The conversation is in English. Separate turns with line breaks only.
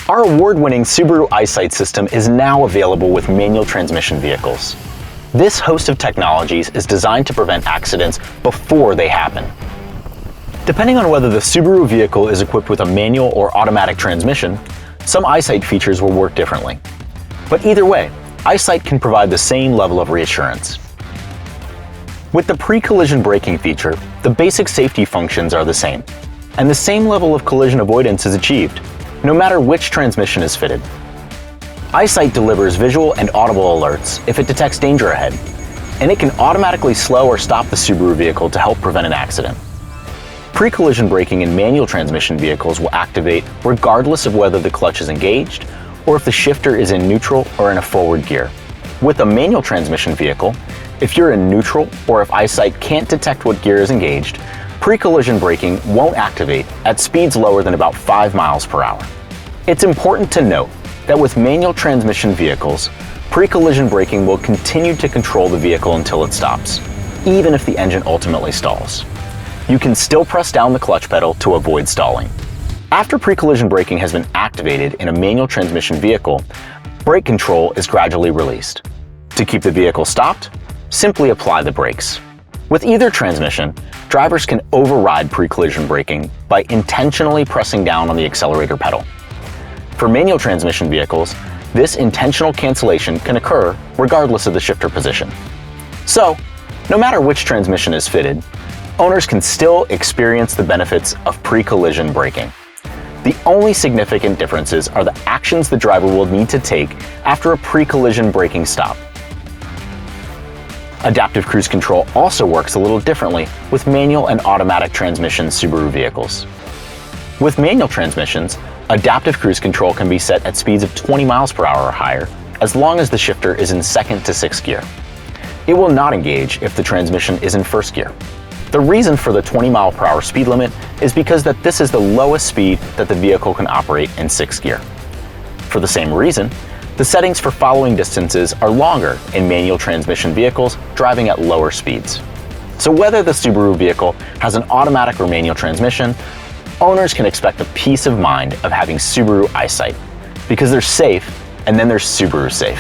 Our award-winning Subaru EyeSight system is now available with manual transmission vehicles. This host of technologies is designed to prevent accidents before they happen. Depending on whether the Subaru vehicle is equipped with a manual or automatic transmission, some EyeSight features will work differently. But either way, EyeSight can provide the same level of reassurance. With the pre-collision braking feature, the basic safety functions are the same, and the same level of collision avoidance is achieved, no matter which transmission is fitted. EyeSight delivers visual and audible alerts if it detects danger ahead, and it can automatically slow or stop the Subaru vehicle to help prevent an accident. Pre-collision braking in manual transmission vehicles will activate regardless of whether the clutch is engaged or if the shifter is in neutral or in a forward gear. With a manual transmission vehicle, if you're in neutral or if EyeSight can't detect what gear is engaged, pre-collision braking won't activate at speeds lower than about 5 miles per hour. It's important to note that with manual transmission vehicles, pre-collision braking will continue to control the vehicle until it stops, even if the engine ultimately stalls. You can still press down the clutch pedal to avoid stalling. After pre-collision braking has been activated in a manual transmission vehicle, brake control is gradually released. To keep the vehicle stopped, simply apply the brakes. With either transmission, drivers can override pre-collision braking by intentionally pressing down on the accelerator pedal. For manual transmission vehicles, this intentional cancellation can occur regardless of the shifter position. So, no matter which transmission is fitted, owners can still experience the benefits of pre-collision braking. The only significant differences are the actions the driver will need to take after a pre-collision braking stop. Adaptive cruise control also works a little differently with manual and automatic transmission Subaru vehicles. With manual transmissions, adaptive cruise control can be set at speeds of 20 miles per hour or higher, as long as the shifter is in 2nd to 6th gear. It will not engage if the transmission is in 1st gear. The reason for the 20 mile per hour speed limit is because this is the lowest speed that the vehicle can operate in 6th gear. For the same reason, the settings for following distances are longer in manual transmission vehicles driving at lower speeds. So whether the Subaru vehicle has an automatic or manual transmission, owners can expect the peace of mind of having Subaru EyeSight, because they're safe, and then there's Subaru safe.